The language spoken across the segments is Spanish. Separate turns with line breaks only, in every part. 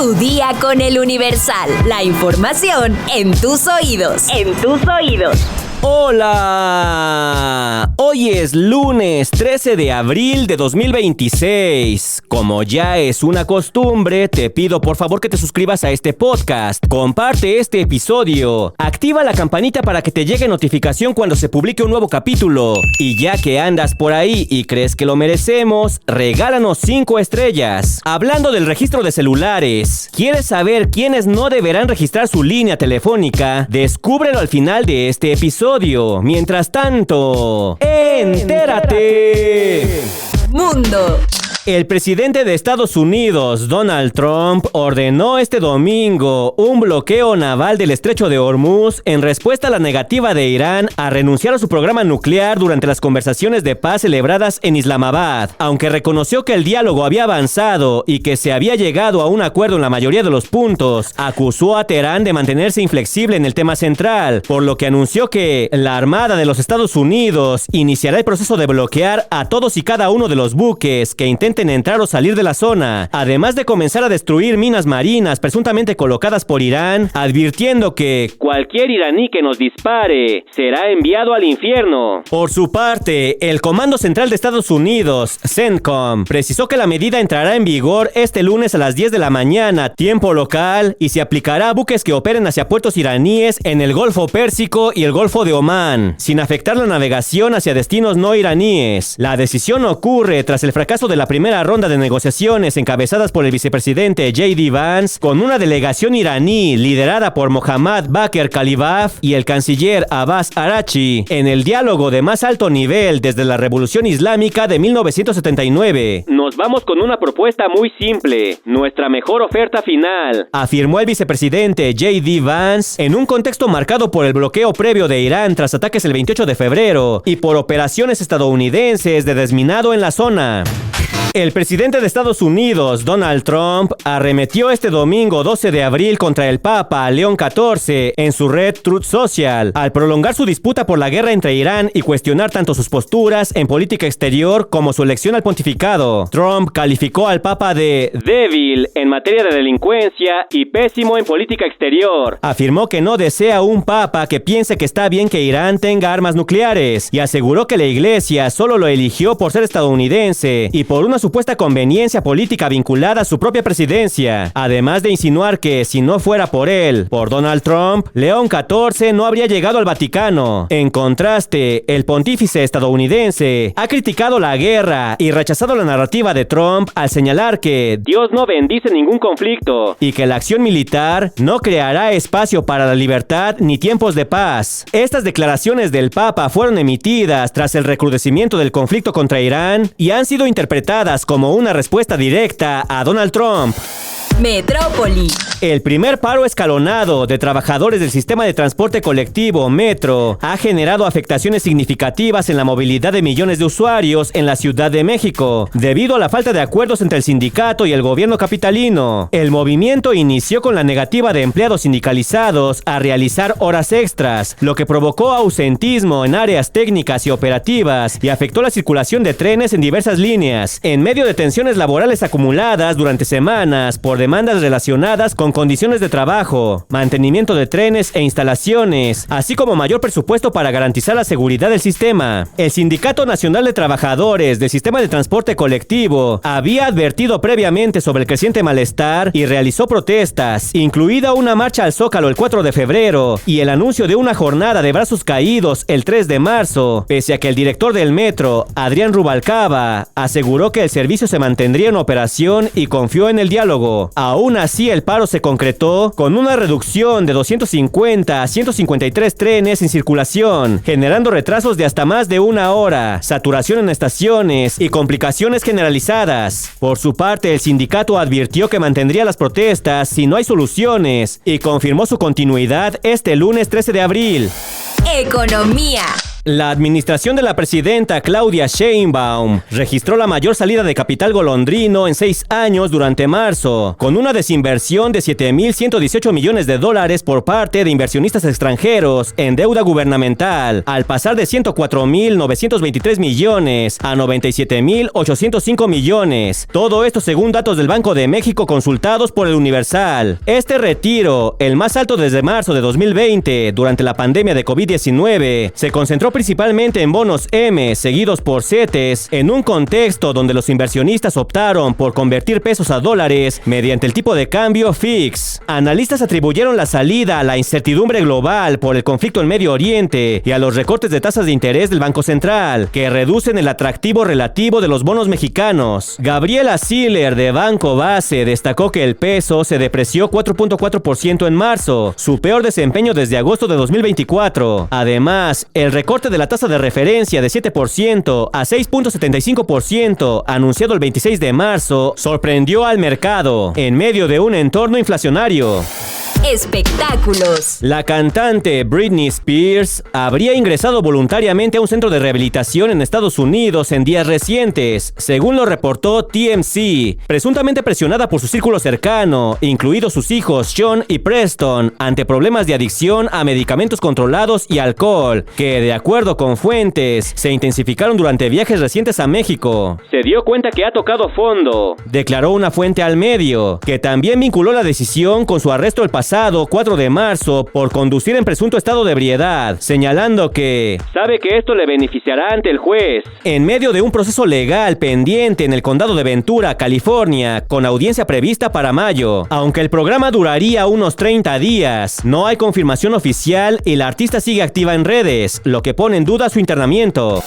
Tu día con el Universal. La información en tus oídos. En tus oídos.
¡Hola! Hoy es lunes 13 de abril de 2026. Como ya es una costumbre, te pido por favor que te suscribas a este podcast. Comparte este episodio. Activa la campanita para que te llegue notificación cuando se publique un nuevo capítulo. Y ya que andas por ahí y crees que lo merecemos, regálanos 5 estrellas. Hablando del registro de celulares, ¿quieres saber quiénes no deberán registrar su línea telefónica? Descúbrelo al final de este episodio. Mientras tanto, ¡entérate!
Mundo.
El presidente de Estados Unidos, Donald Trump, ordenó este domingo un bloqueo naval del Estrecho de Hormuz en respuesta a la negativa de Irán a renunciar a su programa nuclear durante las conversaciones de paz celebradas en Islamabad. Aunque reconoció que el diálogo había avanzado y que se había llegado a un acuerdo en la mayoría de los puntos, acusó a Teherán de mantenerse inflexible en el tema central, por lo que anunció que la Armada de los Estados Unidos iniciará el proceso de bloquear a todos y cada uno de los buques que intenten entrar o salir de la zona, además de comenzar a destruir minas marinas presuntamente colocadas por Irán, advirtiendo que cualquier iraní que nos dispare será enviado al infierno. Por su parte, el Comando Central de Estados Unidos, CENTCOM, precisó que la medida entrará en vigor este lunes a las 10 de la mañana, tiempo local, y se aplicará a buques que operen hacia puertos iraníes en el Golfo Pérsico y el Golfo de Omán, sin afectar la navegación hacia destinos no iraníes. La decisión ocurre tras el fracaso de la primera ronda de negociaciones encabezadas por el vicepresidente J.D. Vance con una delegación iraní liderada por Mohammad Bakr Kalibaf y el canciller Abbas Araghchi en el diálogo de más alto nivel desde la Revolución Islámica de 1979. Nos vamos con una propuesta muy simple, nuestra mejor oferta final, afirmó el vicepresidente J.D. Vance en un contexto marcado por el bloqueo previo de Irán tras ataques el 28 de febrero y por operaciones estadounidenses de desminado en la zona. El presidente de Estados Unidos, Donald Trump, arremetió este domingo 12 de abril contra el Papa León XIV en su red Truth Social, al prolongar su disputa por la guerra entre Irán y cuestionar tanto sus posturas en política exterior como su elección al pontificado. Trump calificó al Papa de débil en materia de delincuencia y pésimo en política exterior. Afirmó que no desea un Papa que piense que está bien que Irán tenga armas nucleares y aseguró que la Iglesia solo lo eligió por ser estadounidense y por una supuesta conveniencia política vinculada a su propia presidencia, además de insinuar que si no fuera por él, por Donald Trump, León XIV no habría llegado al Vaticano. En contraste, el pontífice estadounidense ha criticado la guerra y rechazado la narrativa de Trump al señalar que Dios no bendice ningún conflicto y que la acción militar no creará espacio para la libertad ni tiempos de paz. Estas declaraciones del Papa fueron emitidas tras el recrudecimiento del conflicto contra Irán y han sido interpretadas como una respuesta directa a Donald Trump.
Metrópoli.
El primer paro escalonado de trabajadores del sistema de transporte colectivo Metro ha generado afectaciones significativas en la movilidad de millones de usuarios en la Ciudad de México, debido a la falta de acuerdos entre el sindicato y el gobierno capitalino. El movimiento inició con la negativa de empleados sindicalizados a realizar horas extras, lo que provocó ausentismo en áreas técnicas y operativas y afectó la circulación de trenes en diversas líneas, en medio de tensiones laborales acumuladas durante semanas por demandas relacionadas con condiciones de trabajo, mantenimiento de trenes e instalaciones, así como mayor presupuesto para garantizar la seguridad del sistema. El Sindicato Nacional de Trabajadores del Sistema de Transporte Colectivo había advertido previamente sobre el creciente malestar y realizó protestas, incluida una marcha al Zócalo el 4 de febrero y el anuncio de una jornada de brazos caídos el 3 de marzo, pese a que el director del metro, Adrián Rubalcaba, aseguró que el servicio se mantendría en operación y confió en el diálogo. Aún así, el paro se concretó con una reducción de 250 a 153 trenes en circulación, generando retrasos de hasta más de una hora, saturación en estaciones y complicaciones generalizadas. Por su parte, el sindicato advirtió que mantendría las protestas si no hay soluciones y confirmó su continuidad este lunes 13 de abril.
Economía.
La administración de la presidenta Claudia Sheinbaum registró la mayor salida de capital golondrino en 6 años durante marzo, con una desinversión de 7,118 millones de dólares por parte de inversionistas extranjeros en deuda gubernamental, al pasar de 104,923 millones a 97,805 millones. Todo esto según datos del Banco de México consultados por el Universal. Este retiro, el más alto desde marzo de 2020, durante la pandemia de COVID-19, se concentró principalmente en bonos M, seguidos por CETES, en un contexto donde los inversionistas optaron por convertir pesos a dólares mediante el tipo de cambio FIX. Analistas atribuyeron la salida a la incertidumbre global por el conflicto en Medio Oriente y a los recortes de tasas de interés del Banco Central, que reducen el atractivo relativo de los bonos mexicanos. Gabriela Siller, de Banco Base, destacó que el peso se depreció 4.4% en marzo, su peor desempeño desde agosto de 2024. Además, el recorte de la tasa de referencia de 7% a 6.75% anunciado el 26 de marzo sorprendió al mercado en medio de un entorno inflacionario.
Espectáculos.
La cantante Britney Spears habría ingresado voluntariamente a un centro de rehabilitación en Estados Unidos en días recientes, según lo reportó TMZ, presuntamente presionada por su círculo cercano, incluidos sus hijos Sean y Preston, ante problemas de adicción a medicamentos controlados y alcohol, que, de acuerdo con fuentes, se intensificaron durante viajes recientes a México. Se dio cuenta que ha tocado fondo, declaró una fuente al medio, que también vinculó la decisión con su arresto el pasado 4 de marzo por conducir en presunto estado de ebriedad, señalando que sabe que esto le beneficiará ante el juez, en medio de un proceso legal pendiente en el condado de Ventura, California, con audiencia prevista para mayo. Aunque el programa duraría unos 30 días, no hay confirmación oficial y la artista sigue activa en redes, lo que pone en duda su internamiento.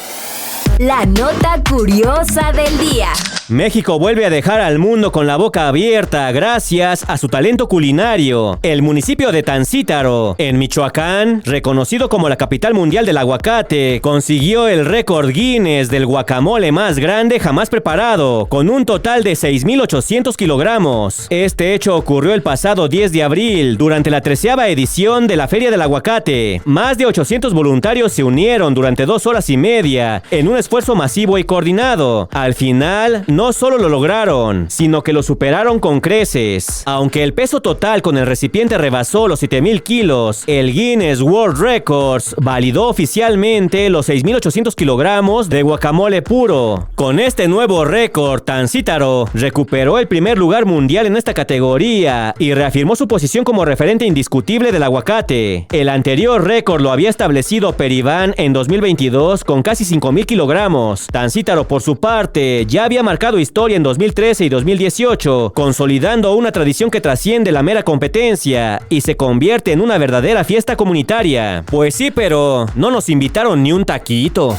La nota curiosa del día.
México vuelve a dejar al mundo con la boca abierta gracias a su talento culinario. El municipio de Tancítaro, en Michoacán, reconocido como la capital mundial del aguacate, consiguió el récord Guinness del guacamole más grande jamás preparado, con un total de 6,800 kilogramos. Este hecho ocurrió el pasado 10 de abril, durante la 13ª edición de la Feria del Aguacate. Más de 800 voluntarios se unieron durante 2 horas y media en un esfuerzo masivo y coordinado. Al final, no solo lo lograron, sino que lo superaron con creces. Aunque el peso total con el recipiente rebasó los 7,000 kilos, el Guinness World Records validó oficialmente los 6,800 kilogramos de guacamole puro. Con este nuevo récord, Tancítaro recuperó el primer lugar mundial en esta categoría y reafirmó su posición como referente indiscutible del aguacate. El anterior récord lo había establecido Peribán en 2022 con casi 5,000 kilogramos. Tancítaro, por su parte, ya había marcado historia en 2013 y 2018, consolidando una tradición que trasciende la mera competencia y se convierte en una verdadera fiesta comunitaria. Pues sí, pero no nos invitaron ni un taquito.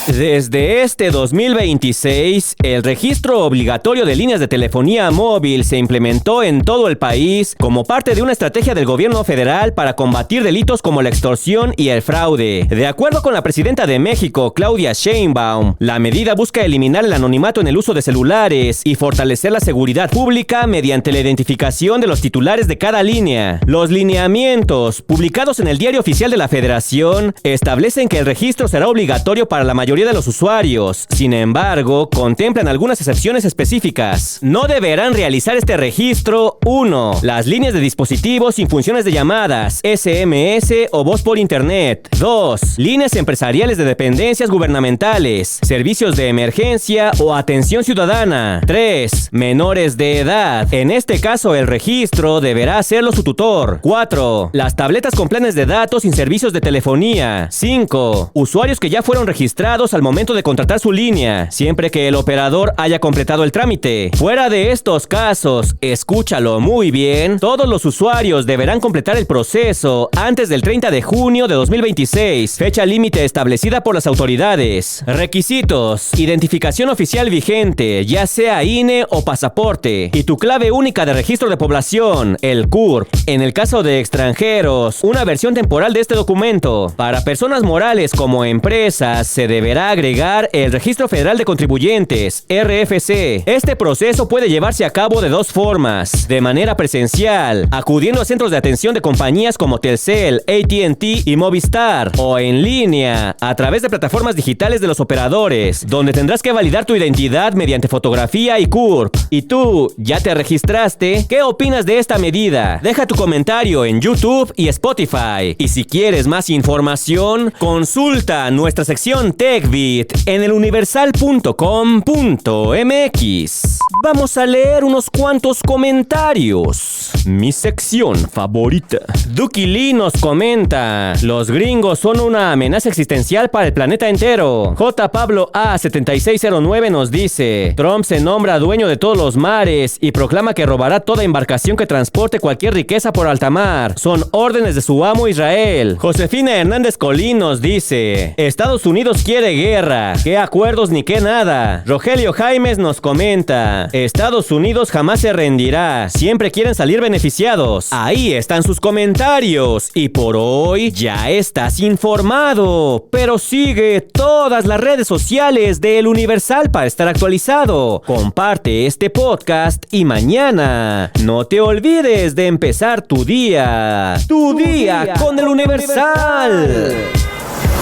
Desde este 2026, el registro obligatorio de líneas de telefonía móvil se implementó en todo el país como parte de una estrategia del gobierno federal para combatir delitos como la extorsión y el fraude. De acuerdo con la presidenta de México, Claudia Sheinbaum, la medida busca eliminar el anonimato en el uso de celulares y fortalecer la seguridad pública mediante la identificación de los titulares de cada línea. Los lineamientos, publicados en el Diario Oficial de la Federación, establecen que el registro será obligatorio para la mayoría de los usuarios. Sin embargo, contemplan algunas excepciones específicas. No deberán realizar este registro 1. Las líneas de dispositivos sin funciones de llamadas, SMS o voz por internet. 2. Líneas empresariales de dependencias gubernamentales, servicios de emergencia o atención ciudadana. 3. Menores de edad. En este caso, el registro deberá hacerlo su tutor. 4. Las tabletas con planes de datos sin servicios de telefonía. 5. Usuarios que ya fueron registrados al momento de contratar su línea, siempre que el operador haya completado el trámite. Fuera de estos casos, escúchalo muy bien, todos los usuarios deberán completar el proceso antes del 30 de junio de 2026, fecha límite establecida por las autoridades. Requisitos: identificación oficial vigente, ya sea INE o pasaporte, y tu clave única de registro de población, el CURP. En el caso de extranjeros, una versión temporal de este documento. Para personas morales como empresas, se deberá deberá agregar el Registro Federal de Contribuyentes, RFC. Este proceso puede llevarse a cabo de dos formas: de manera presencial, acudiendo a centros de atención de compañías como Telcel, AT&T y Movistar, o en línea, a través de plataformas digitales de los operadores, donde tendrás que validar tu identidad mediante fotografía y CURP. ¿Y tú, ya te registraste? ¿Qué opinas de esta medida? Deja tu comentario en YouTube y Spotify. Y si quieres más información, consulta nuestra sección TechBit en eluniversal.com.mx. Vamos a leer unos cuantos comentarios. Mi sección favorita. Duki Lee nos comenta: los gringos son una amenaza existencial para el planeta entero. J. Pablo A. 7609 nos dice: Trump se nombra dueño de todos los mares y proclama que robará toda embarcación que transporte cualquier riqueza por alta mar. Son órdenes de su amo Israel. Josefina Hernández Colín nos dice: Estados Unidos quiere guerra. ¿Qué acuerdos ni qué nada? Rogelio Jaimes nos comenta: Estados Unidos jamás se rendirá. Siempre quieren salir beneficiados. Ahí están sus comentarios. Y por hoy ya estás informado. Pero sigue todas las redes sociales de El Universal para estar actualizado. Comparte este podcast y mañana no te olvides de empezar tu día. Tu día con El Universal.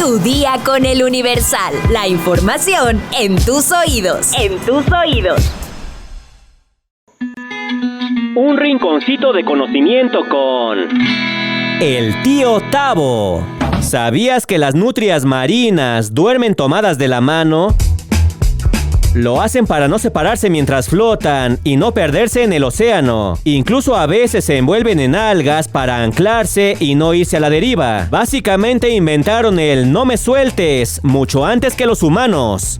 Tu día con El Universal. La información en tus oídos. En tus oídos.
Un rinconcito de conocimiento con el tío Tavo. ¿Sabías que las nutrias marinas duermen tomadas de la mano? Lo hacen para no separarse mientras flotan y no perderse en el océano. Incluso a veces se envuelven en algas para anclarse y no irse a la deriva. Básicamente inventaron el "no me sueltes" mucho antes que los humanos.